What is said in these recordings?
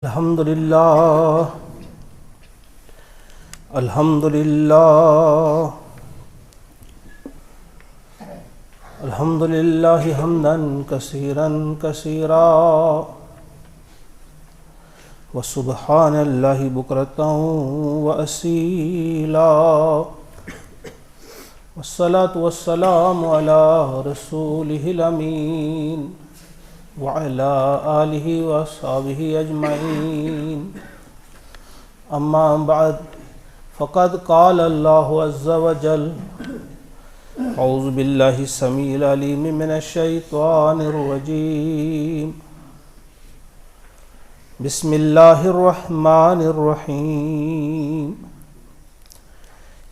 الحمدللہ الحمدللہ الحمدللہ حمدا کثیرا کثیرا وسبحان اللہ بکرۃ واسیلا والصلاة والسلام علی رسولہ الامین وعلى آلہ واصحابہ اجمعین اما بعد فقد قال اللہ عز وجل اعوذ باللہ السمیع العلیم من الشیطان الرجیم بسم اللہ الرحمن الرحیم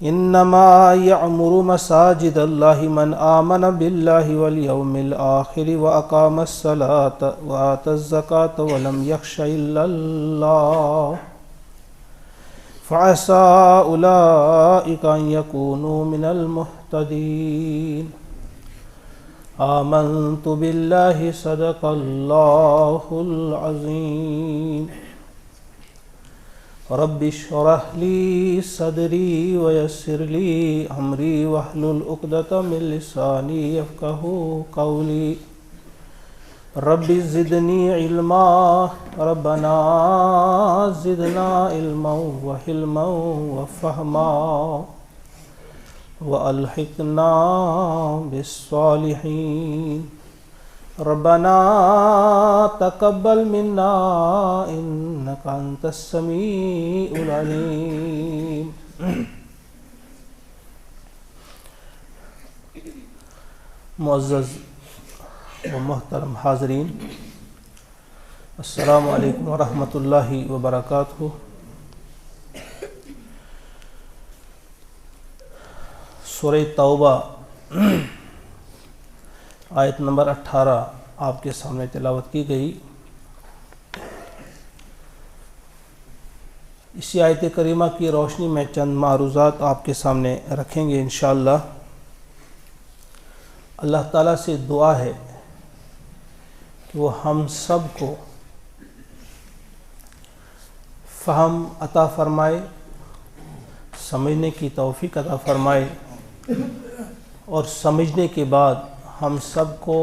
انما یعمر مساجد اللہ من آمن باللہ والیوم الآخر واقام الصلاة وآتى الزکاة ولم یخش الا اللہ فعسى اولئک ان یکونوا من المہتدین آمنت باللہ صدق اللہ العظیم رب اشرح لی صدری ویسر لی امری واحلل عقدۃ من لسانی یفقہوا قولی رب زدنی علما ربنا زدنا علما وحلما وفہما والحقنا بالصالحین ربنا تقبل منا انک انت السمیع العلیم معزز و محترم حاضرین، السلام علیکم ورحمۃ اللہ وبرکاتہ۔ سورہ توبہ آیت نمبر 18 آپ کے سامنے تلاوت کی گئی۔ اسی آیت کریمہ کی روشنی میں چند معروضات آپ کے سامنے رکھیں گے انشاءاللہ۔ اللہ تعالیٰ سے دعا ہے کہ وہ ہم سب کو فہم عطا فرمائے، سمجھنے کی توفیق عطا فرمائے، اور سمجھنے کے بعد ہم سب کو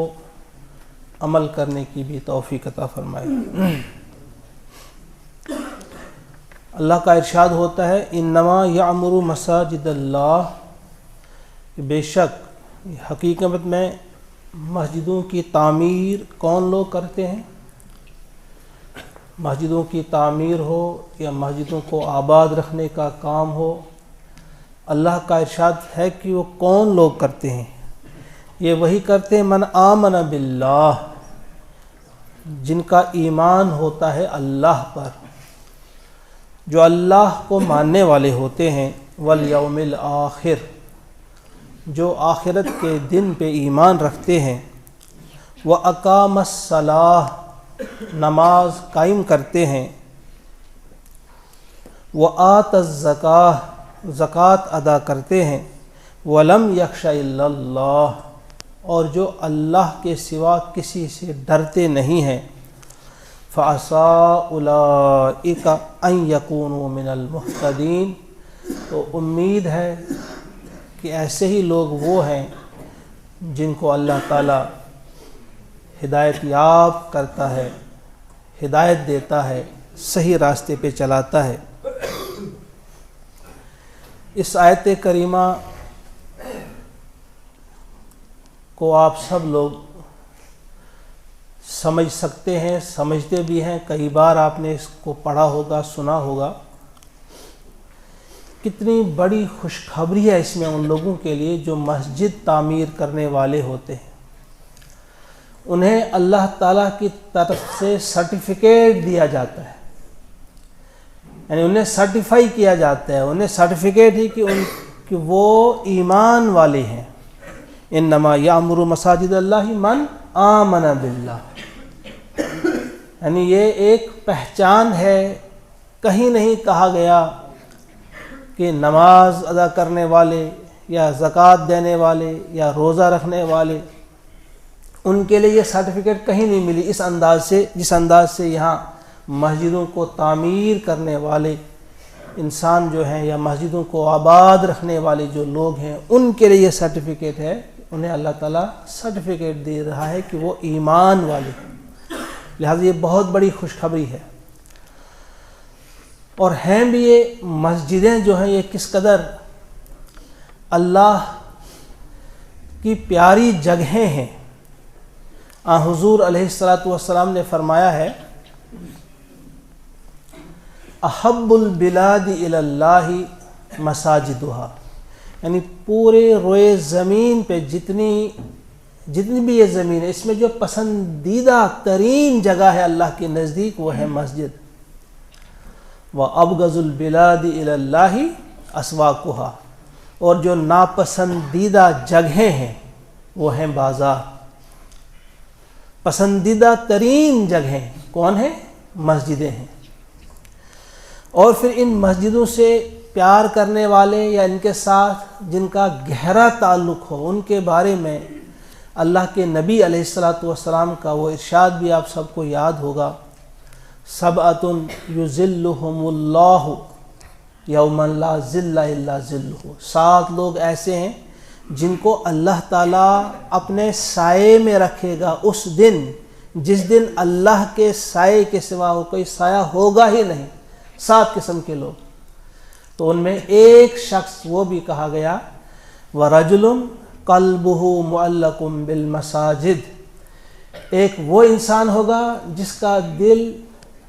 عمل کرنے کی بھی توفیق عطا فرمائے۔ اللہ کا ارشاد ہوتا ہے انما یعمر مساجد اللہ، بے شک حقیقت میں مسجدوں کی تعمیر کون لوگ کرتے ہیں؟ مسجدوں کی تعمیر ہو یا مسجدوں کو آباد رکھنے کا کام ہو، اللہ کا ارشاد ہے کہ وہ کون لوگ کرتے ہیں؟ یہ وہی کرتے ہیں من آمن باللہ، جن کا ایمان ہوتا ہے اللہ پر، جو اللہ کو ماننے والے ہوتے ہیں، والیوم الآخر، جو آخرت کے دن پہ ایمان رکھتے ہیں، واقام الصلاۃ، نماز قائم کرتے ہیں، وآتی الزکاۃ، زکوٰۃ ادا کرتے ہیں، ولم یخش الا اللہ، اور جو اللہ کے سوا کسی سے ڈرتے نہیں ہیں، فعسى اولئک ان یکونوا من المہتدین، تو امید ہے کہ ایسے ہی لوگ وہ ہیں جن کو اللہ تعالیٰ ہدایت یاب کرتا ہے، ہدایت دیتا ہے، صحیح راستے پہ چلاتا ہے۔ اس آیت کریمہ کو آپ سب لوگ سمجھ سکتے ہیں، سمجھتے بھی ہیں، کئی بار آپ نے اس کو پڑھا ہوگا، سنا ہوگا۔ کتنی بڑی خوشخبری ہے اس میں ان لوگوں کے لیے جو مسجد تعمیر کرنے والے ہوتے ہیں۔ انہیں اللہ تعالیٰ کی طرف سے سرٹیفکیٹ دیا جاتا ہے، یعنی انہیں سرٹیفائی کیا جاتا ہے، انہیں سرٹیفکیٹ ہی کہ وہ ایمان والے ہیں۔ انما یعمر مساجد اللہ من آمن باللہ، یعنی یہ ایک پہچان ہے، کہیں نہیں کہا گیا کہ نماز ادا کرنے والے یا زکوٰۃ دینے والے یا روزہ رکھنے والے ان کے لیے یہ سرٹیفکیٹ کہیں نہیں ملی اس انداز سے جس انداز سے یہاں مسجدوں کو تعمیر کرنے والے انسان جو ہیں یا مسجدوں کو آباد رکھنے والے جو لوگ ہیں ان کے لیے یہ سرٹیفکیٹ ہے، انہیں اللہ تعالیٰ سرٹیفکیٹ دے رہا ہے کہ وہ ایمان والے ہیں۔ لہٰذا یہ بہت بڑی خوشخبری ہے۔ اور ہیں بھی یہ مسجدیں جو ہیں یہ کس قدر اللہ کی پیاری جگہیں ہیں۔ حضور علیہ الصلاۃ والسلام نے فرمایا ہے احب البلاد الی اللہ مساجدہا، یعنی پورے روئے زمین پہ جتنی بھی یہ زمین ہے اس میں جو پسندیدہ ترین جگہ ہے اللہ کے نزدیک وہ ہے مسجد۔ وَأَبْغَضُ الْبِلَادِ إِلَى اللَّهِ أَسْوَاقُهَا، اور جو ناپسندیدہ جگہیں ہیں وہ ہیں بازار۔ پسندیدہ ترین جگہیں کون ہیں؟ مسجدیں ہیں۔ اور پھر ان مسجدوں سے پیار کرنے والے یا ان کے ساتھ جن کا گہرا تعلق ہو ان کے بارے میں اللہ کے نبی علیہ الصلاۃ والسلام کا وہ ارشاد بھی آپ سب کو یاد ہوگا، سبعۃ یظلھم اللہ یوم لا ظل الا ظلہ، 7 لوگ ایسے ہیں جن کو اللہ تعالیٰ اپنے سائے میں رکھے گا اس دن جس دن اللہ کے سائے کے سوا کوئی سایہ ہوگا ہی نہیں۔ 7 قسم کے لوگ، تو ان میں ایک شخص وہ بھی کہا گیا وَرَجُلٌ قَلْبُهُ مُعَلَّقٌ بِالْمَسَاجِدِ، ایک وہ انسان ہوگا جس کا دل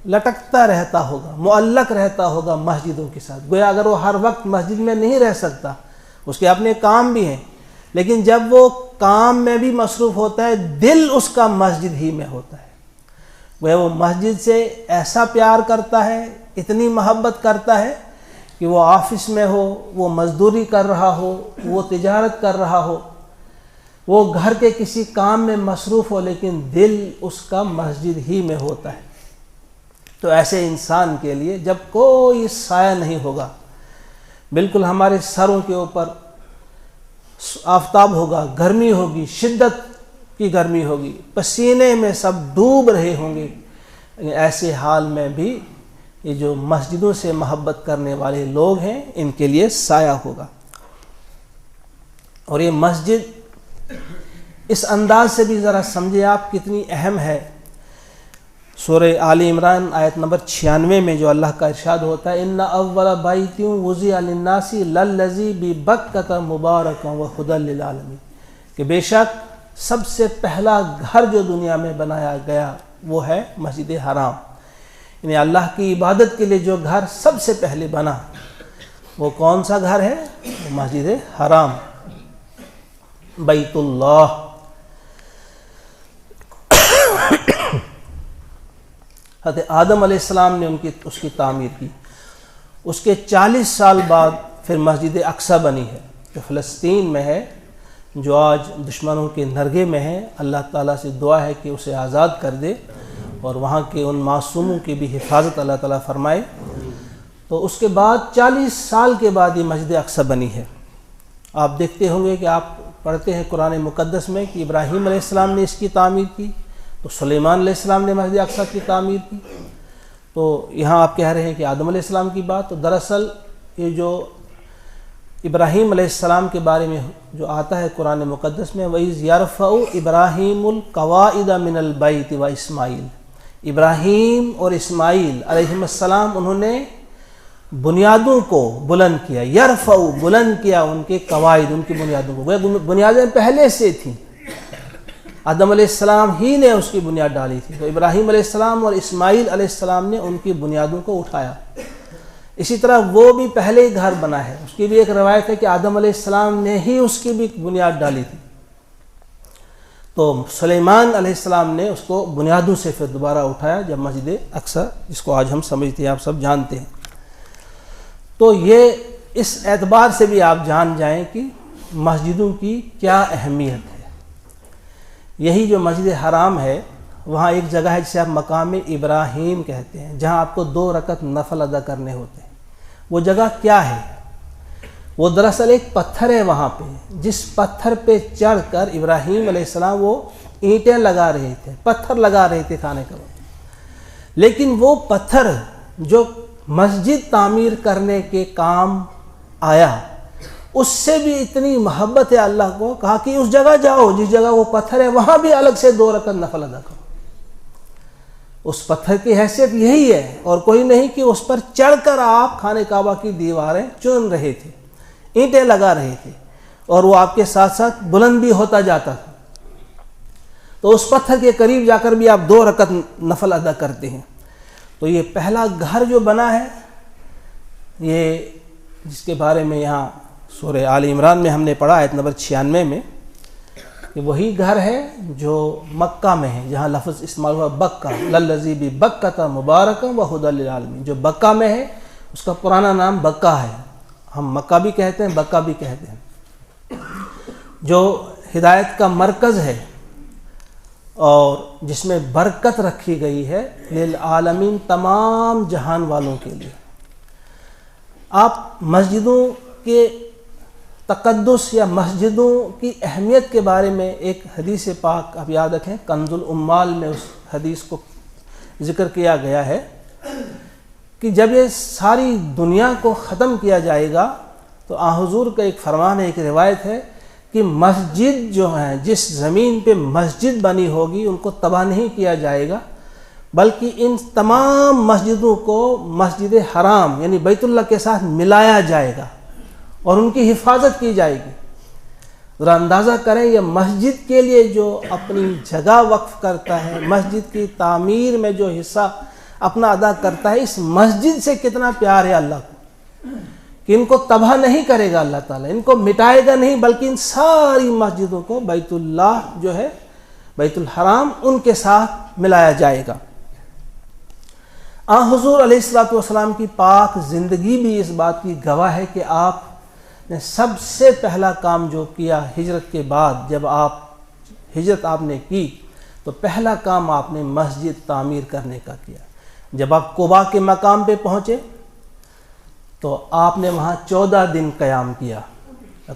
لٹکتا رہتا ہوگا، معلق رہتا ہوگا مسجدوں کے ساتھ، گویا اگر وہ ہر وقت مسجد میں نہیں رہ سکتا، اس کے اپنے کام بھی ہیں، لیکن جب وہ کام میں بھی مصروف ہوتا ہے دل اس کا مسجد ہی میں ہوتا ہے، گویا وہ مسجد سے ایسا پیار کرتا ہے، اتنی محبت کرتا ہے کہ وہ آفس میں ہو، وہ مزدوری کر رہا ہو، وہ تجارت کر رہا ہو، وہ گھر کے کسی کام میں مصروف ہو، لیکن دل اس کا مسجد ہی میں ہوتا ہے۔ تو ایسے انسان کے لیے جب کوئی سایہ نہیں ہوگا، بالکل ہمارے سروں کے اوپر آفتاب ہوگا، گرمی ہوگی، شدت کی گرمی ہوگی، پسینے میں سب ڈوب رہے ہوں گے، ایسے حال میں بھی یہ جو مسجدوں سے محبت کرنے والے لوگ ہیں ان کے لیے سایہ ہوگا۔ اور یہ مسجد اس انداز سے بھی ذرا سمجھے آپ کتنی اہم ہے۔ سورہ آل عمران آیت نمبر 96 میں جو اللہ کا ارشاد ہوتا ہے اِنَّ أَوَّلَ بَيْتٍ وُضِعَ لِلنَّاسِ لَلَّذِي بِبَكَّةَ مُبَارَكًا وَهُدًى لِلْعَالَمِينَ، کہ بے شک سب سے پہلا گھر جو دنیا میں بنایا گیا وہ ہے مسجد حرام، یعنی اللہ کی عبادت کے لیے جو گھر سب سے پہلے بنا وہ کون سا گھر ہے؟ وہ مسجد حرام، بیت اللہ۔ حضرت آدم علیہ السلام نے اس کی تعمیر کی، اس کے 40 سال بعد پھر مسجد اقصی بنی ہے جو فلسطین میں ہے، جو آج دشمنوں کے نرغے میں ہے۔ اللہ تعالیٰ سے دعا ہے کہ اسے آزاد کر دے اور وہاں کے ان معصوموں کی بھی حفاظت اللہ تعالیٰ فرمائے۔ تو اس کے بعد 40 سال کے بعد یہ مسجد اقصی بنی ہے۔ آپ دیکھتے ہوں گے کہ آپ پڑھتے ہیں قرآن مقدس میں کہ ابراہیم علیہ السلام نے اس کی تعمیر کی، تو سلیمان علیہ السلام نے مسجد اقصی کی تعمیر کی، تو یہاں آپ کہہ رہے ہیں کہ آدم علیہ السلام کی بات، تو دراصل یہ جو ابراہیم علیہ السلام کے بارے میں جو آتا ہے قرآن مقدس میں وَإِذْ يَرْفَعُ إِبْرَاهِيمُ الْقَوَاعِدَ مِنَ الْبَيْتِ وَإِسْمَاعِيلُ، ابراہیم اور اسماعیل علیہ السلام انہوں نے بنیادوں کو بلند کیا، یرفع بلند کیا ان کے قواعد، ان کی بنیادوں کو، بنیادیں پہلے سے تھیں، آدم علیہ السلام ہی نے اس کی بنیاد ڈالی تھی، تو ابراہیم علیہ السلام اور اسماعیل علیہ السلام نے ان کی بنیادوں کو اٹھایا۔ اسی طرح وہ بھی پہلے ہی گھر بنا ہے، اس کی بھی ایک روایت ہے کہ آدم علیہ السلام نے ہی اس کی بھی بنیاد ڈالی تھی، تو سلیمان علیہ السلام نے اس کو بنیادوں سے پھر دوبارہ اٹھایا جب مسجد اقصی، جس کو آج ہم سمجھتے ہیں، آپ سب جانتے ہیں۔ تو یہ اس اعتبار سے بھی آپ جان جائیں کہ مسجدوں کی کیا اہمیت ہے۔ یہی جو مسجد حرام ہے وہاں ایک جگہ ہے جسے آپ مقام ابراہیم کہتے ہیں، جہاں آپ کو 2 رکعت نفل ادا کرنے ہوتے ہیں۔ وہ جگہ کیا ہے؟ وہ دراصل ایک پتھر ہے وہاں پہ، جس پتھر پہ چڑھ کر ابراہیم علیہ السلام وہ اینٹیں لگا رہے تھے، پتھر لگا رہے تھے کھانے کے وقت، لیکن وہ پتھر جو مسجد تعمیر کرنے کے کام آیا، اس سے بھی اتنی محبت ہے اللہ کو، کہا کہ اس جگہ جاؤ جس جگہ وہ پتھر ہے، وہاں بھی الگ سے 2 رکعت نفل ادا کرو۔ اس پتھر کی حیثیت یہی ہے اور کوئی نہیں کہ اس پر چڑھ کر آپ خانہ کعبہ کی دیواریں چن رہے تھے، اینٹیں لگا رہے تھے، اور وہ آپ کے ساتھ ساتھ بلند بھی ہوتا جاتا تھا۔ تو اس پتھر کے قریب جا کر بھی آپ 2 رکعت نفل ادا کرتے ہیں۔ تو یہ پہلا گھر جو بنا ہے، یہ جس کے بارے میں یہاں سورہ آل عمران میں ہم نے پڑھا آیت نمبر 96 میں، کہ وہی گھر ہے جو مکہ میں ہے، جہاں لفظ استعمال ہوا بکہ، للذی ببکۃ مبارکا وہدی للعالمین، جو بکہ میں ہے اس کا پرانا نام بکہ ہے، ہم مکہ بھی کہتے ہیں بکہ بھی کہتے ہیں، جو ہدایت کا مرکز ہے اور جس میں برکت رکھی گئی ہے للعالمین، تمام جہان والوں کے لیے۔ آپ مسجدوں کے تقدس یا مسجدوں کی اہمیت کے بارے میں ایک حدیث پاک آپ یاد رکھیں، کنز العمال میں اس حدیث کو ذکر کیا گیا ہے کہ جب یہ ساری دنیا کو ختم کیا جائے گا تو حضور کا ایک فرمان ہے، ایک روایت ہے کہ مسجد جو ہیں، جس زمین پہ مسجد بنی ہوگی ان کو تباہ نہیں کیا جائے گا، بلکہ ان تمام مسجدوں کو مسجد حرام یعنی بیت اللہ کے ساتھ ملایا جائے گا اور ان کی حفاظت کی جائے گی۔ ذرا اندازہ کریں، یہ مسجد کے لیے جو اپنی جگہ وقف کرتا ہے، مسجد کی تعمیر میں جو حصہ اپنا ادا کرتا ہے، اس مسجد سے کتنا پیار ہے اللہ کو کہ ان کو تباہ نہیں کرے گا اللہ تعالیٰ، ان کو مٹائے گا نہیں، بلکہ ان ساری مسجدوں کو بیت اللہ جو ہے بیت الحرام ان کے ساتھ ملایا جائے گا۔ حضور علیہ الصلوۃ والسلام کی پاک زندگی بھی اس بات کی گواہ ہے کہ آپ نے سب سے پہلا کام جو کیا ہجرت کے بعد، جب آپ ہجرت آپ نے کی تو پہلا کام آپ نے مسجد تعمیر کرنے کا کیا۔ جب آپ قباء کے مقام پہ پہنچے تو آپ نے وہاں 14 دن قیام کیا،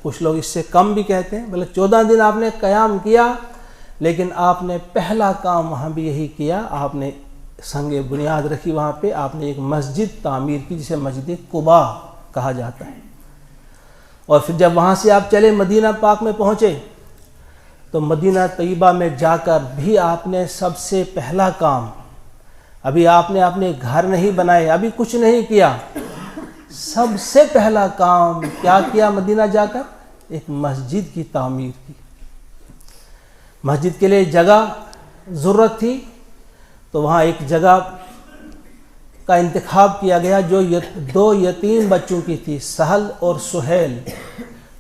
کچھ لوگ اس سے کم بھی کہتے ہیں، بلکہ 14 دن آپ نے قیام کیا، لیکن آپ نے پہلا کام وہاں بھی یہی کیا، آپ نے سنگ بنیاد رکھی، وہاں پہ آپ نے ایک مسجد تعمیر کی جسے مسجد قباء کہا جاتا ہے۔ اور پھر جب وہاں سے آپ چلے مدینہ پاک میں پہنچے تو مدینہ طیبہ میں جا کر بھی آپ نے سب سے پہلا کام، ابھی آپ نے اپنے گھر نہیں بنائے، ابھی کچھ نہیں کیا، سب سے پہلا کام کیا کیا مدینہ جا کر؟ ایک مسجد کی تعمیر کی۔ مسجد کے لیے جگہ ضرورت تھی تو وہاں ایک جگہ کا انتخاب کیا گیا جو 2 یتیم بچوں کی تھی، سہل اور سہیل،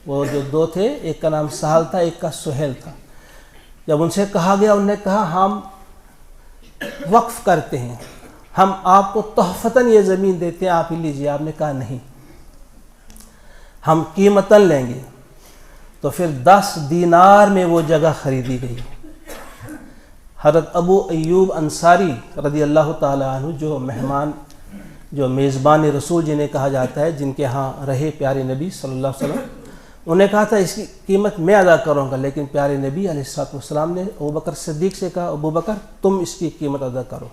وہ جو 2 تھے، ایک کا نام سہل تھا ایک کا سہیل تھا۔ جب ان سے کہا گیا، انہوں نے کہا ہم وقف کرتے ہیں، ہم آپ کو تحفتاً یہ زمین دیتے ہیں، آپ ہی لیجیے۔ آپ نے کہا نہیں، ہم قیمتاً لیں گے۔ تو پھر 10 دینار میں وہ جگہ خریدی گئی۔ حضرت ابو ایوب انصاری رضی اللہ تعالیٰ عنہ، جو میزبان رسول جنہیں کہا جاتا ہے، جن کے ہاں رہے پیارے نبی صلی اللہ علیہ وسلم، انہوں نے کہا تھا اس کی قیمت میں ادا کروں گا، لیکن پیارے نبی علیہ الصلوۃ والسلام نے ابوبکر صدیق سے کہا، ابوبکر تم اس کی قیمت ادا کرو۔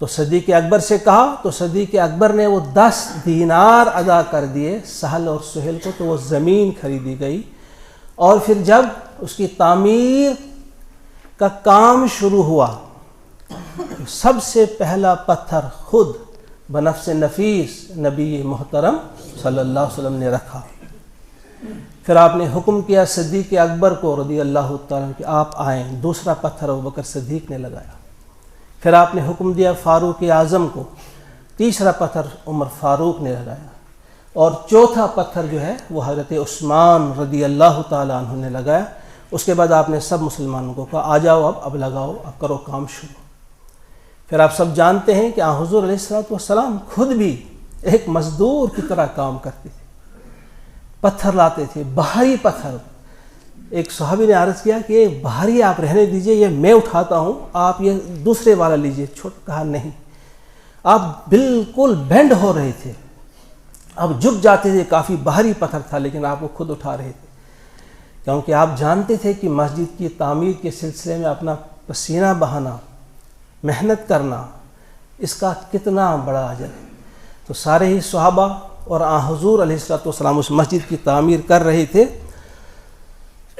تو صدیق اکبر سے کہا تو صدیق اکبر نے وہ 10 دینار ادا کر دیے سہل اور سہیل کو، تو وہ زمین خریدی گئی۔ اور پھر جب اس کی تعمیر کا کام شروع ہوا، سب سے پہلا پتھر خود بنفس نفیس نبی محترم صلی اللہ علیہ وسلم نے رکھا۔ پھر آپ نے حکم کیا صدیق اکبر کو رضی اللہ تعالیٰ کہ آپ آئیں، دوسرا پتھر ابوبکر صدیق نے لگایا۔ پھر آپ نے حکم دیا فاروق اعظم کو، تیسرا پتھر عمر فاروق نے لگایا، اور چوتھا پتھر جو ہے وہ حضرت عثمان رضی اللہ تعالیٰ عنہ نے لگایا۔ اس کے بعد آپ نے سب مسلمانوں کو کہا آ جاؤ، اب لگاؤ، اب کرو کام شروع۔ پھر آپ سب جانتے ہیں کہ حضور علیہ الصلوۃ والسلام خود بھی ایک مزدور کی طرح کام کرتے تھے، پتھر لاتے تھے، بھاری پتھر۔ ایک صحابی نے عرض کیا کہ یہ بھاری آپ رہنے دیجئے، یہ میں اٹھاتا ہوں، آپ یہ دوسرے والا لیجئے۔ کہا نہیں، آپ بالکل بینڈ ہو رہے تھے، آپ جھک جاتے تھے، کافی بھاری پتھر تھا لیکن آپ وہ خود اٹھا رہے تھے، کیونکہ آپ جانتے تھے کہ مسجد کی تعمیر کے سلسلے میں اپنا پسینہ بہانا، محنت کرنا، اس کا کتنا بڑا اجر ہے۔ تو سارے ہی صحابہ اور حضور علیہ الصلوۃ والسلام اس مسجد کی تعمیر کر رہے تھے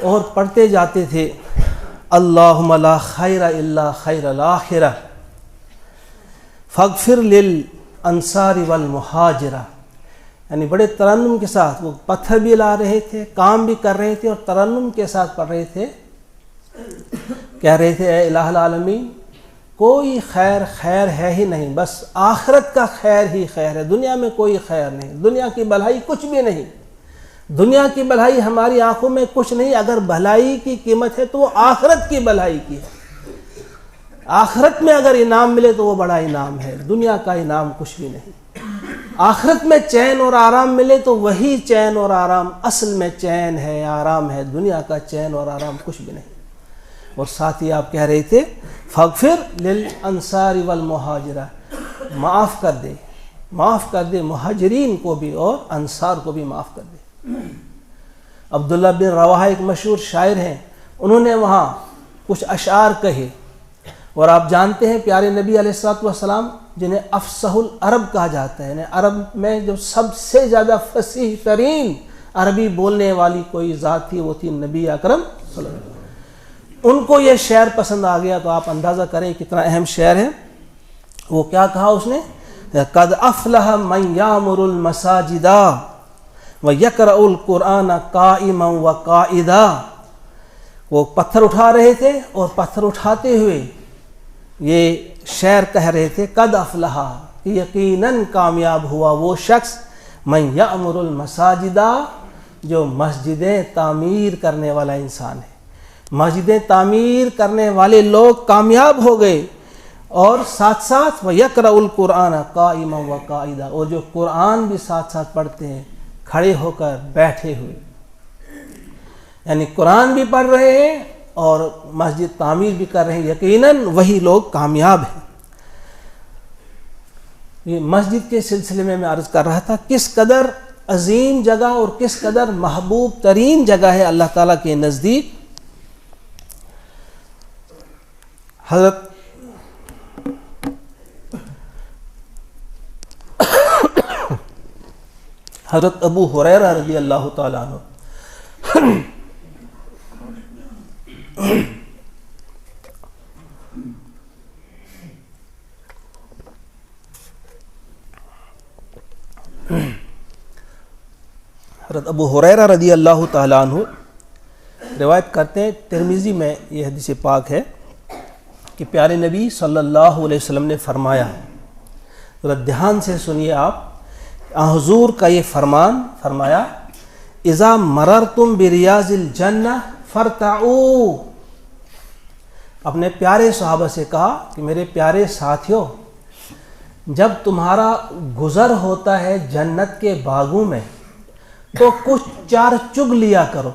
اور پڑھتے جاتے تھے اللہم لا خیر الا خیر الاخرہ فاغفر للانصار والمہاجرہ، یعنی بڑے ترنم کے ساتھ وہ پتھر بھی لا رہے تھے، کام بھی کر رہے تھے اور ترنم کے ساتھ پڑھ رہے تھے، کہہ رہے تھے اے الہ العالمین کوئی خیر خیر ہے ہی نہیں، بس آخرت کا خیر ہی خیر ہے، دنیا میں کوئی خیر نہیں، دنیا کی بھلائی کچھ بھی نہیں، دنیا کی بھلائی ہماری آنکھوں میں کچھ نہیں، اگر بھلائی کی قیمت ہے تو وہ آخرت کی بھلائی کی ہے، آخرت میں اگر انعام ملے تو وہ بڑا انعام ہے، دنیا کا انعام کچھ بھی نہیں، آخرت میں چین اور آرام ملے تو وہی چین اور آرام اصل میں چین ہے، آرام ہے، دنیا کا چین اور آرام کچھ بھی نہیں۔ اور ساتھ ہی آپ کہہ رہے تھے فاغفر للانصار والمہاجرہ، معاف کر دے مہاجرین کو بھی اور انصار کو بھی معاف کر دے۔ عبداللہ بن رواحہ ایک مشہور شاعر ہیں، انہوں نے وہاں کچھ اشعار کہے، اور آپ جانتے ہیں پیارے نبی علیہ الصلوۃ والسلام جنہیں افصح العرب کہا جاتا ہے، یعنی عرب میں جو سب سے زیادہ فصیح ترین عربی بولنے والی کوئی ذات تھی وہ تھی نبی اکرم صلی اللہ علیہ وسلم۔ ان کو یہ شعر پسند آ گیا، تو آپ اندازہ کریں کتنا اہم شعر ہے۔ وہ کیا کہا اس نے؟ قد افلح من یامر المساجد ویقرأ القرآن قائما وقاعدا۔ وہ پتھر اٹھا رہے تھے اور پتھر اٹھاتے ہوئے یہ شعر کہہ رہے تھے قد افلح، یقیناً کامیاب ہوا وہ شخص من یامر المساجد، جو مسجدیں تعمیر کرنے والا انسان ہے، مسجدیں تعمیر کرنے والے لوگ کامیاب ہو گئے، اور ساتھ ساتھ وَيَقْرَأُ الْقُرْآنَ قَائِمًا وَقَاعِدًا، اور جو قرآن بھی ساتھ ساتھ پڑھتے ہیں کھڑے ہو کر بیٹھے ہوئے، یعنی قرآن بھی پڑھ رہے ہیں اور مسجد تعمیر بھی کر رہے ہیں، یقیناً وہی لوگ کامیاب ہیں۔ یہ مسجد کے سلسلے میں عرض کر رہا تھا کس قدر عظیم جگہ اور کس قدر محبوب ترین جگہ ہے اللہ تعالیٰ کے نزدیک۔ حضرت ابو ہریرہ رضی اللہ تعالیٰ عنہ حضرت ابو ہریرہ رضی اللہ تعالیٰ عنہ روایت کرتے ہیں، ترمذی میں یہ حدیث پاک ہے کہ پیارے نبی صلی اللہ علیہ وسلم نے فرمایا، ذرا دھیان سے سنیے آپ، حضور کا یہ فرمایا اذا مررتم بریاض الجنہ فارتعوا، اپنے پیارے صحابہ سے کہا کہ میرے پیارے ساتھیوں، جب تمہارا گزر ہوتا ہے جنت کے باغوں میں تو کچھ چار چگ لیا کرو،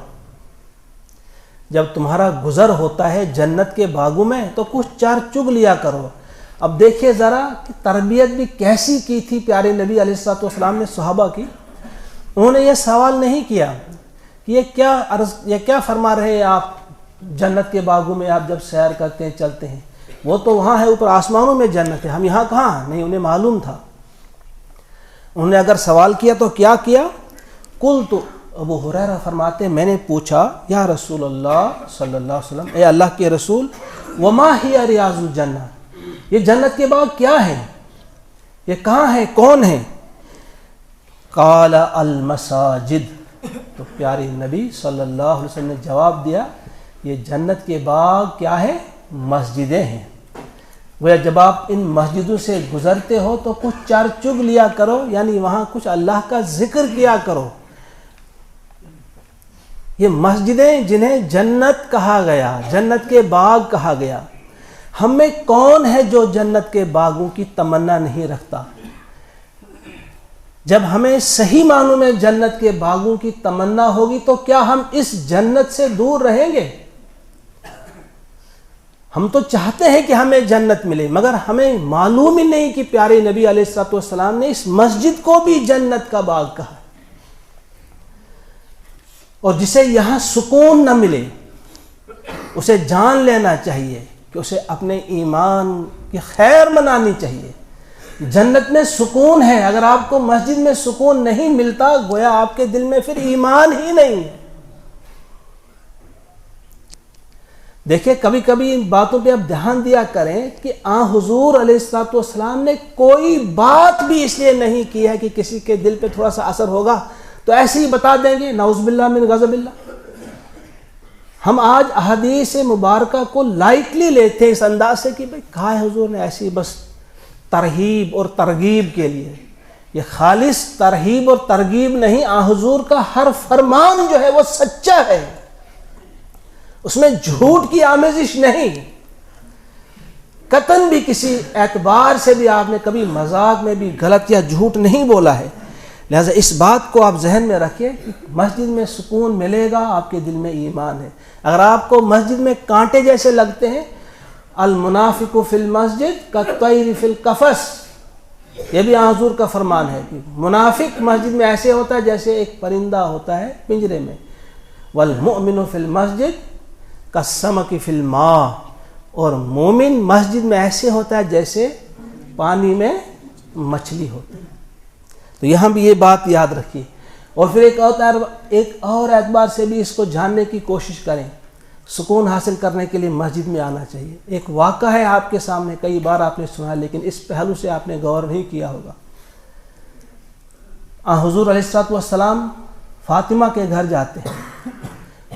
جب تمہارا گزر ہوتا ہے جنت کے باغوں میں تو کچھ چار چگ لیا کرو۔ اب دیکھیے ذرا کہ تربیت بھی کیسی کی تھی پیارے نبی علیہ الصلوۃ والسلام نے صحابہ کی۔ انہوں نے یہ سوال نہیں کیا کہ یہ کیا فرما رہے ہیں آپ، جنت کے باغوں میں آپ جب سیر کرتے ہیں چلتے ہیں، وہ تو وہاں ہے اوپر آسمانوں میں جنت ہے، ہم یہاں کہاں؟ نہیں، انہیں معلوم تھا۔ انہوں نے اگر سوال کیا تو کیا کیا؟ قلت، ابو ہریرہ فرماتے ہیں میں نے پوچھا یا رسول اللہ صلی اللہ علیہ وسلم، اے اللہ کے رسول، وما ہی ریاض الجنہ، یہ جنت کے باغ کیا ہیں، یہ کہاں ہیں، کون ہیں؟ قال المساجد، تو پیارے نبی صلی اللہ علیہ وسلم نے جواب دیا یہ جنت کے باغ کیا ہے؟ مسجدیں ہیں۔ وہ جب آپ ان مسجدوں سے گزرتے ہو تو کچھ چار چگ لیا کرو، یعنی وہاں کچھ اللہ کا ذکر کیا کرو۔ یہ مسجدیں جنہیں جنت کہا گیا، جنت کے باغ کہا گیا، ہم میں کون ہے جو جنت کے باغوں کی تمنا نہیں رکھتا؟ جب ہمیں صحیح معنوں میں جنت کے باغوں کی تمنا ہوگی تو کیا ہم اس جنت سے دور رہیں گے؟ ہم تو چاہتے ہیں کہ ہمیں جنت ملے، مگر ہمیں معلوم ہی نہیں کہ پیارے نبی علیہ الصلوۃ والسلام نے اس مسجد کو بھی جنت کا باغ کہا، اور جسے یہاں سکون نہ ملے اسے جان لینا چاہیے کہ اسے اپنے ایمان کی خیر منانی چاہیے، جنت میں سکون ہے. اگر آپ کو مسجد میں سکون نہیں ملتا گویا آپ کے دل میں پھر ایمان ہی نہیں ہے. دیکھیں کبھی کبھی ان باتوں پہ آپ دھیان دیا کریں کہ حضور علیہ الصلوۃ والسلام نے کوئی بات بھی اس لیے نہیں کی ہے کہ کسی کے دل پہ تھوڑا سا اثر ہوگا تو ایسے ہی بتا دیں گے نعوذ باللہ من غضب اللہ. ہم آج احادیث مبارکہ کو لائٹلی لیتے ہیں اس انداز سے کہ بھئی کہا ہے حضور نے ایسی بس ترہیب اور ترغیب کے لیے. یہ خالص ترہیب اور ترغیب نہیں، حضور کا ہر فرمان جو ہے وہ سچا ہے، اس میں جھوٹ کی آمیزش نہیں. قطعاً بھی کسی اعتبار سے بھی آپ نے کبھی مذاق میں بھی غلط یا جھوٹ نہیں بولا ہے. لہذا اس بات کو آپ ذہن میں رکھیں کہ مسجد میں سکون ملے گا، آپ کے دل میں ایمان ہے. اگر آپ کو مسجد میں کانٹے جیسے لگتے ہیں، المنافق فی المسجد کالطیر فی القفص، یہ بھی حضور کا فرمان ہے کہ منافق مسجد میں ایسے ہوتا ہے جیسے ایک پرندہ ہوتا ہے پنجرے میں. والمؤمن فی المسجد کالسمک فی الماء، اور مومن مسجد میں ایسے ہوتا ہے جیسے پانی میں مچھلی ہوتی ہے. تو یہاں بھی یہ بات یاد رکھیے. اور پھر ایک اور اعتبار سے بھی اس کو جاننے کی کوشش کریں. سکون حاصل کرنے کے لیے مسجد میں آنا چاہیے. ایک واقعہ ہے آپ کے سامنے، کئی بار آپ نے سنا لیکن اس پہلو سے آپ نے غور نہیں کیا ہوگا. حضور علیہ الصلوۃ والسلام فاطمہ کے گھر جاتے ہیں،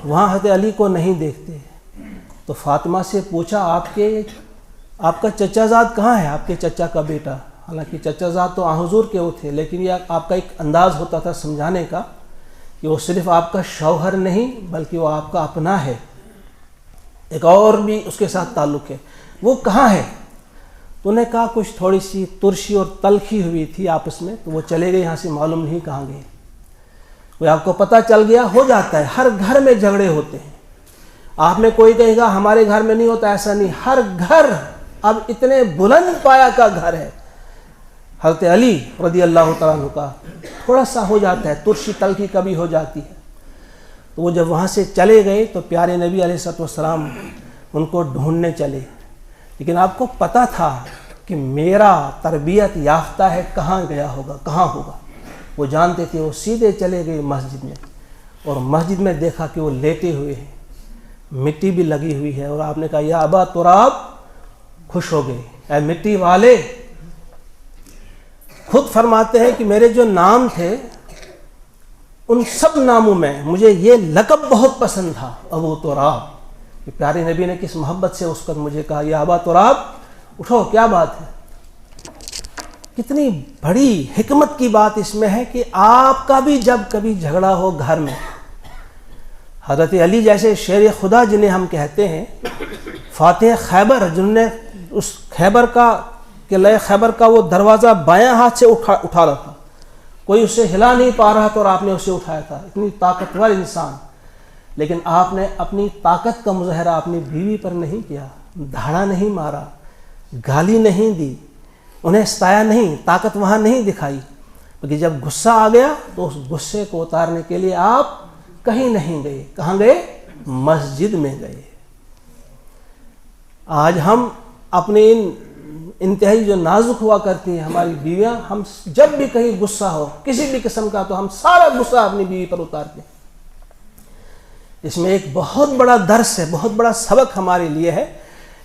وہاں حضرت علی کو نہیں دیکھتے تو فاطمہ سے پوچھا آپ کا چچا زاد کہاں ہے، آپ کے چچا کا بیٹا. حالانکہ چچا زاد تو حضور کے وہ تھے، لیکن یہ آپ کا ایک انداز ہوتا تھا سمجھانے کا کہ وہ صرف آپ کا شوہر نہیں بلکہ وہ آپ کا اپنا ہے، ایک اور بھی اس کے ساتھ تعلق ہے. وہ کہاں ہے؟ تو انہیں کہا کچھ تھوڑی سی ترشی اور تلخی ہوئی تھی آپس میں، تو وہ چلے گئے یہاں سے، معلوم نہیں کہاں گئے. وہ آپ کو پتہ چل گیا، ہو جاتا ہے، ہر گھر میں جھگڑے ہوتے ہیں. آپ میں کوئی کہے گا ہمارے گھر میں نہیں ہوتا، ایسا نہیں، ہر گھر اب اتنے بلند پایا کا گھر ہے. حضرت علی رضی اللہ تعالیٰ عنہ کا تھوڑا سا ہو جاتا ہے، ترشی تلخی کبھی ہو جاتی ہے. تو وہ جب وہاں سے چلے گئے تو پیارے نبی علیہ الصلوۃ والسلام ان کو ڈھونڈنے چلے. لیکن آپ کو پتہ تھا کہ میرا تربیت یافتہ ہے، کہاں گیا ہوگا، کہاں ہوگا. وہ جانتے تھے. وہ سیدھے چلے گئے مسجد میں، اور مسجد میں دیکھا کہ وہ لیٹے ہوئے ہیں، مٹی بھی لگی ہوئی ہے. اور آپ نے کہا یا ابا تراب، خوش ہو گئے، اے مٹی والے. خود فرماتے ہیں کہ میرے جو نام تھے ان سب ناموں میں مجھے یہ لقب بہت پسند تھا، ابو تراب. کہ پیارے نبی نے کس محبت سے اس وقت مجھے کہا یا ابا تراب، اٹھو، کیا بات ہے. کتنی بڑی حکمت کی بات اس میں ہے کہ آپ کا بھی جب کبھی جھگڑا ہو گھر میں، حضرت علی جیسے شیر خدا جنہیں ہم کہتے ہیں، فاتح خیبر، جنہوں نے اس خیبر کا قلعہ خیبر کا وہ دروازہ بایاں ہاتھ سے اٹھا رہا تھا، کوئی اسے ہلا نہیں پا رہا تھا اور آپ نے اسے اٹھایا تھا. اتنی طاقتور انسان، لیکن آپ نے اپنی طاقت کا مظاہرہ اپنی بیوی پر نہیں کیا، دھاڑا نہیں مارا، گالی نہیں دی، انہیں ستایا نہیں، طاقت وہاں نہیں دکھائی. کیونکہ جب غصہ آ گیا تو اس غصے کو اتارنے کے لیے آپ کہیں نہیں گئے. کہاں گئے؟ مسجد میں گئے. آج ہم اپنے ان انتہائی جو نازک ہوا کرتی ہیں ہماری بیویاں، ہم جب بھی کہیں غصہ ہو کسی بھی قسم کا تو ہم سارا غصہ اپنی بیوی پر اتارتے ہیں. اس میں ایک بہت بڑا درس ہے، بہت بڑا سبق ہمارے لیے ہے.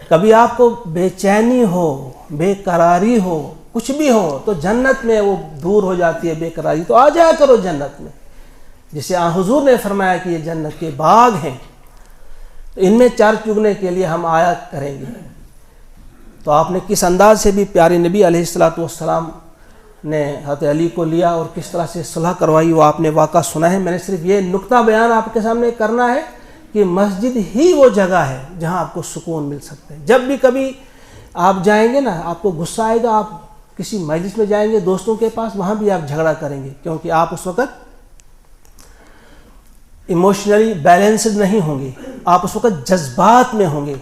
کبھی آپ کو بے چینی ہو، بے قراری ہو، کچھ بھی ہو تو جنت میں وہ دور ہو جاتی ہے بے قراری. تو آ جایا کرو جنت میں، جسے حضور نے فرمایا کہ یہ جنت کے باغ ہیں، تو ان میں چار چگنے کے لیے ہم آیا کریں گے. تو آپ نے کس انداز سے بھی پیارے نبی علیہ الصلوۃ والسلام نے حضرت علی کو لیا اور کس طرح سے صلح کروائی، وہ آپ نے واقعہ سنا ہے. میں نے صرف یہ نقطہ بیان آپ کے سامنے کرنا ہے کہ مسجد ہی وہ جگہ ہے جہاں آپ کو سکون مل سکتا ہے. جب بھی کبھی آپ جائیں گے نا، آپ کو غصہ آئے گا، آپ کسی مجلس میں جائیں گے دوستوں کے پاس، وہاں بھی آپ جھگڑا کریں گے، کیونکہ آپ اس وقت ایموشنلی بیلنسڈ نہیں ہوں گے، آپ اس وقت جذبات میں ہوں گے.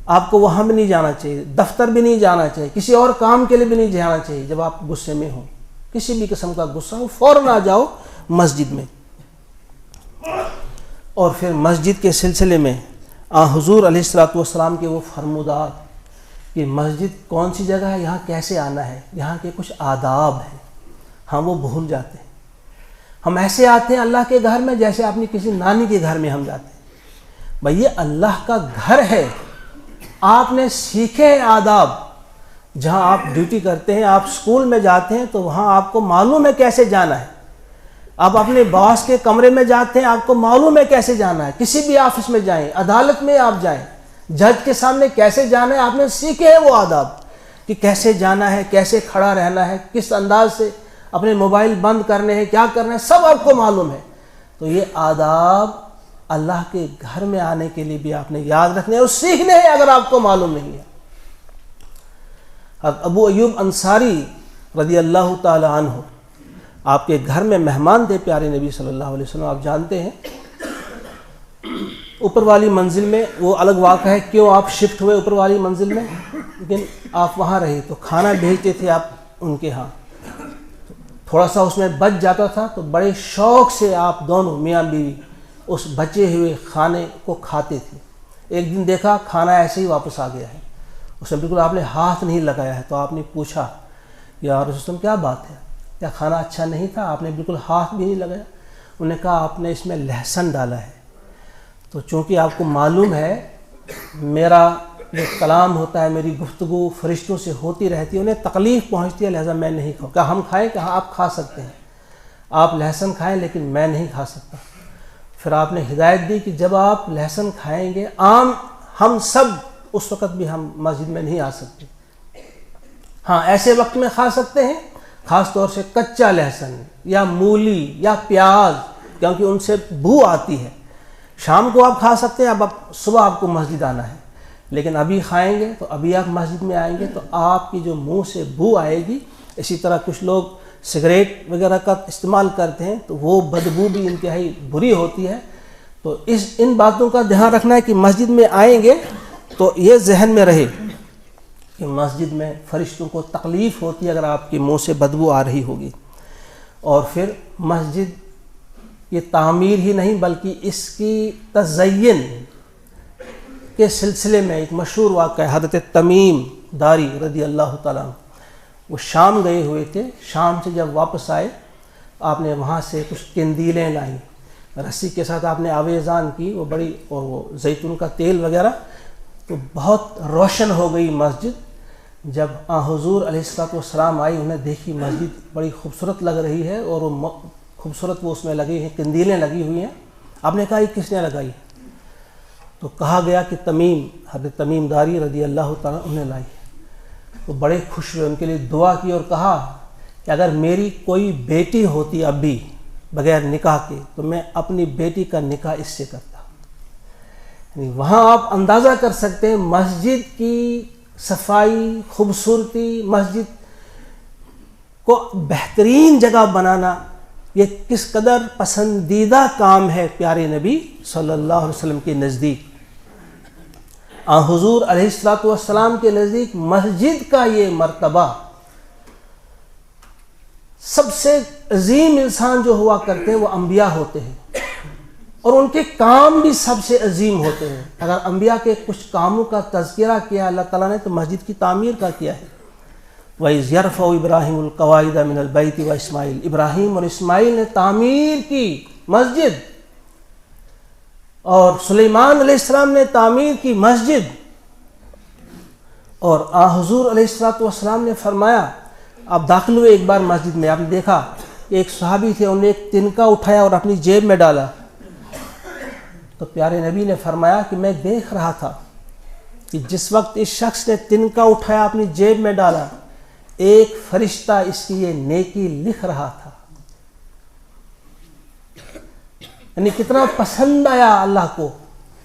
آپ کو وہاں بھی نہیں جانا چاہیے، دفتر بھی نہیں جانا چاہیے، کسی اور کام کے لیے بھی نہیں جانا چاہیے. جب آپ غصے میں ہوں، کسی بھی قسم کا غصہ ہو، فوراً آ جاؤ مسجد میں. اور پھر مسجد کے سلسلے میں حضور علیہ الصلوۃ والسلام کے وہ فرمودات کہ مسجد کون سی جگہ ہے, یہاں کیسے آنا ہے, یہاں کے کچھ آداب ہیں, ہم وہ بھول جاتے ہیں. ہم ایسے آتے ہیں اللہ کے گھر میں جیسے اپنی کسی نانی کے گھر میں ہم جاتے ہیں. بھئی یہ اللہ کا گھر ہے, آپ نے سیکھے ہیں آداب. جہاں آپ ڈیوٹی کرتے ہیں, آپ اسکول میں جاتے ہیں تو وہاں آپ کو معلوم ہے کیسے جانا ہے. آپ اپنے باس کے کمرے میں جاتے ہیں, آپ کو معلوم ہے کیسے جانا ہے. کسی بھی آفس میں جائیں, عدالت میں آپ جائیں, جج کے سامنے کیسے جانا ہے, آپ نے سیکھے ہیں وہ آداب کہ کیسے جانا ہے, کیسے کھڑا رہنا ہے, کس انداز سے اپنے موبائل بند کرنے ہیں, کیا کرنا ہے, سب آپ کو معلوم ہے. تو یہ آداب اللہ کے گھر میں آنے کے لیے بھی آپ نے یاد رکھنے اور سیکھنے ہیں اگر آپ کو معلوم نہیں ہے. ابو ایوب انصاری رضی اللہ تعالی عنہ آپ کے گھر میں مہمان تھے پیارے نبی صلی اللہ علیہ وسلم. آپ جانتے ہیں اوپر والی منزل میں, وہ الگ واقعہ ہے کیوں آپ شفٹ ہوئے اوپر والی منزل میں, لیکن آپ وہاں رہے تو کھانا بھیجتے تھے آپ ان کے ہاں. تھوڑا سا اس میں بچ جاتا تھا تو بڑے شوق سے آپ دونوں میاں بیوی اس بچے ہوئے کھانے کو کھاتے تھے. ایک دن دیکھا کھانا ایسے ہی واپس آ گیا ہے, اس میں بالکل آپ نے ہاتھ نہیں لگایا ہے. تو آپ نے پوچھا یا رسول اللہ کیا بات ہے, کیا کھانا اچھا نہیں تھا, آپ نے بالکل ہاتھ بھی نہیں لگایا. انہوں نے کہا آپ نے اس میں لہسن ڈالا ہے. تو چونکہ آپ کو معلوم ہے میرا جو کلام ہوتا ہے, میری گفتگو فرشتوں سے ہوتی رہتی ہے, انہیں تکلیف پہنچتی ہے, لہذا میں نہیں کھاؤں. کہا ہم کھائیں, کہا آپ کھا سکتے ہیں, آپ لہسن کھائیں, لیکن میں نہیں کھا سکتا. پھر آپ نے ہدایت دی کہ جب آپ لہسن کھائیں گے, عام ہم سب اس وقت بھی ہم مسجد میں نہیں آ سکتے. ہاں ایسے وقت میں کھا سکتے ہیں, خاص طور سے کچا لہسن یا مولی یا پیاز, کیونکہ ان سے بو آتی ہے. شام کو آپ کھا سکتے ہیں, اب صبح آپ کو مسجد آنا ہے, لیکن ابھی کھائیں گے تو ابھی آپ مسجد میں آئیں گے تو آپ کی جو منہ سے بو آئے گی. اسی طرح کچھ لوگ سگریٹ وغیرہ کا استعمال کرتے ہیں تو وہ بدبو بھی انتہائی بری ہوتی ہے. تو ان باتوں کا دھیان رکھنا ہے کہ مسجد میں آئیں گے تو یہ ذہن میں رہے کہ مسجد میں فرشتوں کو تکلیف ہوتی ہے اگر آپ کے منہ سے بدبو آ رہی ہوگی. اور پھر مسجد یہ تعمیر ہی نہیں بلکہ اس کی تزئین کے سلسلے میں ایک مشہور واقعہ ہے. حضرت تمیم داری رضی اللہ تعالیٰ عنہ, وہ شام گئے ہوئے تھے. شام سے جب واپس آئے آپ نے وہاں سے کچھ قندیلیں لائیں, رسی کے ساتھ آپ نے آویزان کی, وہ بڑی, اور وہ زیتون کا تیل وغیرہ, تو بہت روشن ہو گئی مسجد. جب حضور علیہ الصلوۃ والسلام آئی, انہیں دیکھی مسجد بڑی خوبصورت لگ رہی ہے اور وہ خوبصورت وہ اس میں لگی ہیں, قندیلیں لگی ہوئی ہیں. آپ نے کہا یہ کس نے لگائی؟ تو کہا گیا کہ حضرت تمیم داری رضی اللہ تعالیٰ انہیں لائی. تو بڑے خوش ہوئے, ان کے لیے دعا کی اور کہا کہ اگر میری کوئی بیٹی ہوتی اب بھی بغیر نکاح کے تو میں اپنی بیٹی کا نکاح اس سے کرتا. یعنی وہاں آپ اندازہ کر سکتے ہیں مسجد کی صفائی, خوبصورتی, مسجد کو بہترین جگہ بنانا یہ کس قدر پسندیدہ کام ہے پیارے نبی صلی اللہ علیہ وسلم کے نزدیک. حضور علیہ الصلوۃ والسلام کے نزدیک مسجد کا یہ مرتبہ, سب سے عظیم انسان جو ہوا کرتے ہیں وہ انبیاء ہوتے ہیں اور ان کے کام بھی سب سے عظیم ہوتے ہیں. اگر انبیاء کے کچھ کاموں کا تذکرہ کیا اللہ تعالیٰ نے تو مسجد کی تعمیر کا کیا ہے. وَإِذْ يَرْفَعُ إِبْرَاهِيمُ الْقَوَاعِدَ مِنَ الْبَيْتِ وَإِسْمَاعِيلُ, ابراہیم اور اسماعیل نے تعمیر کی مسجد, اور سلیمان علیہ السلام نے تعمیر کی مسجد. اور حضور علیہ الصلوۃ والسلام نے فرمایا, آپ داخل ہوئے ایک بار مسجد میں, آپ نے دیکھا کہ ایک صحابی تھے, انہوں نے ایک تنکا اٹھایا اور اپنی جیب میں ڈالا. تو پیارے نبی نے فرمایا کہ میں دیکھ رہا تھا کہ جس وقت اس شخص نے تنکا اٹھایا اپنی جیب میں ڈالا, ایک فرشتہ اس کی یہ نیکی لکھ رہا تھا. یعنی کتنا پسند آیا اللہ کو,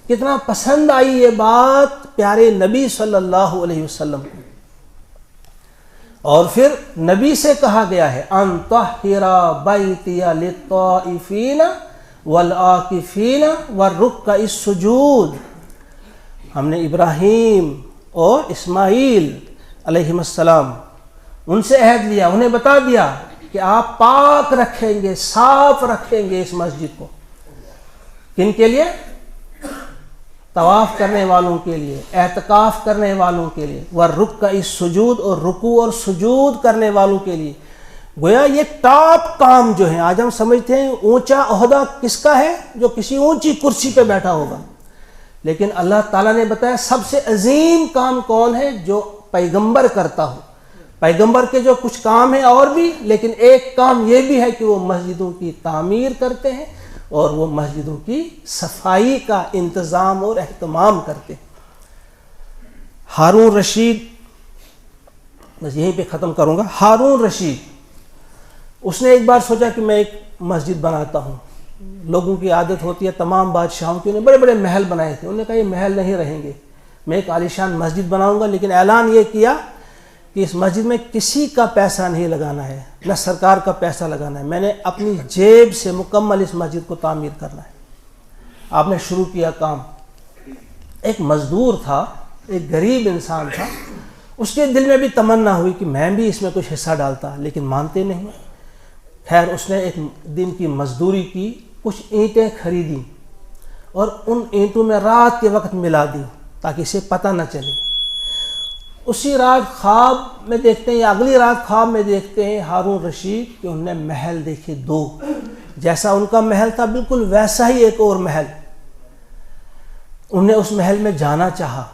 کتنا پسند آئی یہ بات پیارے نبی صلی اللہ علیہ وسلم کو. اور پھر نبی سے کہا گیا ہے ان طہر بیتی للطائفین والعاکفین والرکع السجود. ہم نے ابراہیم اور اسماعیل علیہ السلام ان سے عہد لیا, انہیں بتا دیا کہ آپ پاک رکھیں گے, صاف رکھیں گے اس مسجد کو. کن کے لیے؟ طواف کرنے والوں کے لیے، اعتکاف کرنے والوں کے لیے، والرکع السجود، اور رکوع اور سجود کرنے والوں کے لیے۔ گویا یہ ٹاپ کام جو ہیں، آج ہم سمجھتے ہیں اونچا عہدہ کس کا ہے؟ جو کسی اونچی کرسی پہ بیٹھا ہوگا، لیکن اللہ تعالیٰ نے بتایا سب سے عظیم کام کون ہے؟ جو پیغمبر کرتا ہو۔ پیغمبر کے جو کچھ کام ہیں اور بھی، لیکن ایک کام یہ بھی ہے کہ وہ مسجدوں کی تعمیر کرتے ہیں اور وہ مسجدوں کی صفائی کا انتظام اور اہتمام کرتے ہیں۔ ہارون رشید، بس یہیں پہ ختم کروں گا۔ ہارون رشید، اس نے ایک بار سوچا کہ میں ایک مسجد بناتا ہوں۔ لوگوں کی عادت ہوتی ہے، تمام بادشاہوں کی، انہیں بڑے بڑے محل بنائے تھے، انہوں نے کہا یہ محل نہیں رہیں گے، میں ایک عالیشان مسجد بناؤں گا، لیکن اعلان یہ کیا کہ اس مسجد میں کسی کا پیسہ نہیں لگانا ہے، نہ سرکار کا پیسہ لگانا ہے، میں نے اپنی جیب سے مکمل اس مسجد کو تعمیر کرنا ہے۔ آپ نے شروع کیا کام۔ ایک مزدور تھا، ایک غریب انسان تھا، اس کے دل میں بھی تمنا ہوئی کہ میں بھی اس میں کچھ حصہ ڈالتا، لیکن مانتے نہیں۔ خیر، اس نے ایک دن کی مزدوری کی، کچھ اینٹیں خریدی اور ان اینٹوں میں رات کے وقت ملا دی تاکہ اسے پتہ نہ چلے۔ اسی رات خواب میں دیکھتے ہیں، یا اگلی رات خواب میں دیکھتے ہیں ہارون رشید کہ انہوں نے محل دیکھے دو، جیسا ان کا محل تھا بالکل ویسا ہی ایک اور محل۔ انہوں نے اس محل میں جانا چاہا،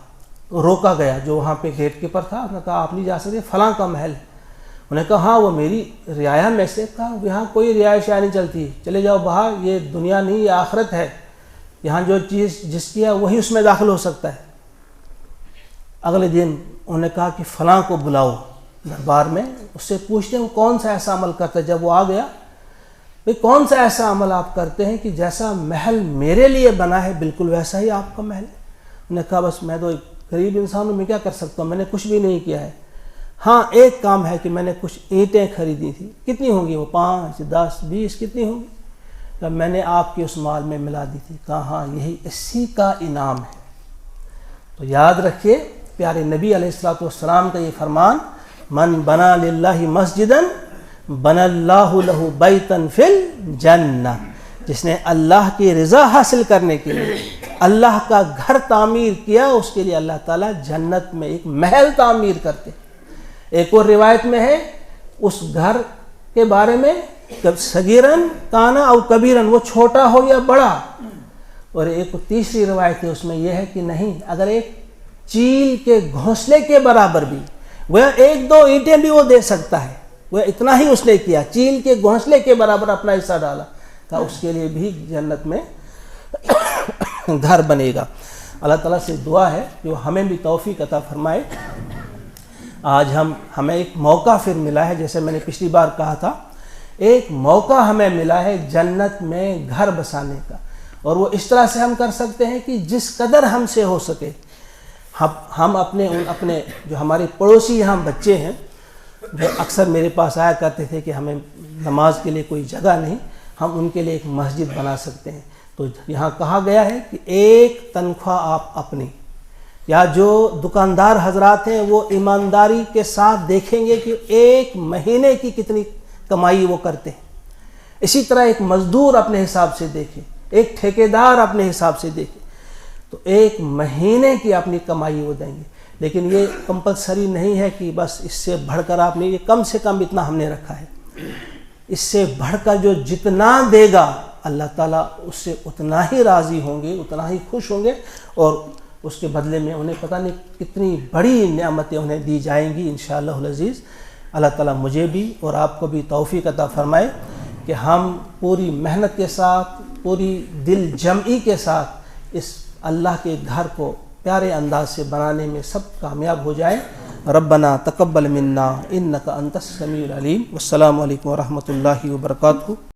روکا گیا، جو وہاں پہ گیٹ کیپر تھا، انہوں نے کہا آپ نہیں جا سکتے، فلاں کا محل ہے۔ انہوں نے کہا ہاں وہ میری رعایا میں سے، کہا یہاں کوئی رعایش نہیں چلتی، چلے جاؤ باہر، یہ دنیا نہیں، یہ آخرت ہے، یہاں جو چیز جس کی ہے وہی اس میں داخل ہو سکتا ہے۔ اگلے دن انہوں نے کہا کہ فلاں کو بلاؤ دربار میں، اس سے پوچھتے ہیں وہ کون سا ایسا عمل کرتا ہے۔ جب وہ آ گیا، بھئی کون سا ایسا عمل آپ کرتے ہیں کہ جیسا محل میرے لیے بنا ہے بالکل ویسا ہی آپ کا محل ہے؟ انہوں نے کہا بس میں تو ایک غریب انسان ہوں، میں کیا کر سکتا ہوں، میں نے کچھ بھی نہیں کیا ہے۔ ہاں ایک کام ہے کہ میں نے کچھ اینٹیں خریدی تھی، کتنی ہوں گی وہ؟ 5 10 20 کتنی ہوں گی؟ جب میں نے آپ کے اس مال میں ملا دی تھی۔ کہا ہاں یہی اسی کا انعام ہے۔ تو یاد رکھیے پیارے نبی علیہ الصلوۃ والسلام کا یہ فرمان، من بنا للہ مسجدا بنا اللہ لہ بیتا فی الجنہ، جس نے اللہ کی رضا حاصل کرنے کے لیے اللہ کا گھر تعمیر کیا، اس کے لیے اللہ تعالیٰ جنت میں ایک محل تعمیر کرتے۔ ایک اور روایت میں ہے اس گھر کے بارے میں، صغیرن کانا او کبیرن، وہ چھوٹا ہو یا بڑا۔ اور ایک تیسری روایت ہے، اس میں یہ ہے کہ نہیں، اگر ایک چیل کے گھونسلے کے برابر بھی، وہ 1-2 اینٹیں بھی وہ دے سکتا ہے، وہ اتنا ہی اس نے کیا، چیل کے گھونسلے کے برابر اپنا حصہ ڈالا، کہ اس کے لیے بھی جنت میں گھر بنے گا۔ اللہ تعالیٰ سے دعا ہے کہ وہ ہمیں بھی توفیق عطا فرمائے۔ آج ہمیں ایک موقع پھر ملا ہے، جیسے میں نے پچھلی بار کہا تھا، ایک موقع ہمیں ملا ہے جنت میں گھر بسانے کا، اور وہ اس طرح سے ہم کر سکتے ہیں کہ جس قدر ہم سے ہو سکے ہم اپنے جو ہمارے پڑوسی یہاں بچے ہیں، جو اکثر میرے پاس آیا کرتے تھے کہ ہمیں نماز کے لیے کوئی جگہ نہیں، ہم ان کے لیے ایک مسجد بنا سکتے ہیں۔ تو یہاں کہا گیا ہے کہ ایک تنخواہ آپ اپنی، یا جو دکاندار حضرات ہیں وہ ایمانداری کے ساتھ دیکھیں گے کہ ایک مہینے کی کتنی کمائی وہ کرتے ہیں، اسی طرح ایک مزدور اپنے حساب سے دیکھے، ایک ٹھیکیدار اپنے حساب سے دیکھے، تو ایک مہینے کی اپنی کمائی وہ دیں گے۔ لیکن یہ کمپلسری نہیں ہے کہ بس اس سے بڑھ کر آپ نے، یہ کم سے کم اتنا ہم نے رکھا ہے، اس سے بڑھ کر جو جتنا دے گا اللہ تعالیٰ اس سے اتنا ہی راضی ہوں گے، اتنا ہی خوش ہوں گے، اور اس کے بدلے میں انہیں پتہ نہیں کتنی بڑی نعمتیں انہیں دی جائیں گی انشاءاللہ العزیز۔ اللہ تعالیٰ مجھے بھی اور آپ کو بھی توفیق عطا فرمائے کہ ہم پوری محنت کے ساتھ، پوری دل جمعی کے ساتھ اس اللہ کے گھر کو پیارے انداز سے بنانے میں سب کامیاب ہو جائیں۔ ربنا تقبل منا انک انت السمیع العلیم۔ والسلام علیکم ورحمۃ اللہ وبرکاتہ۔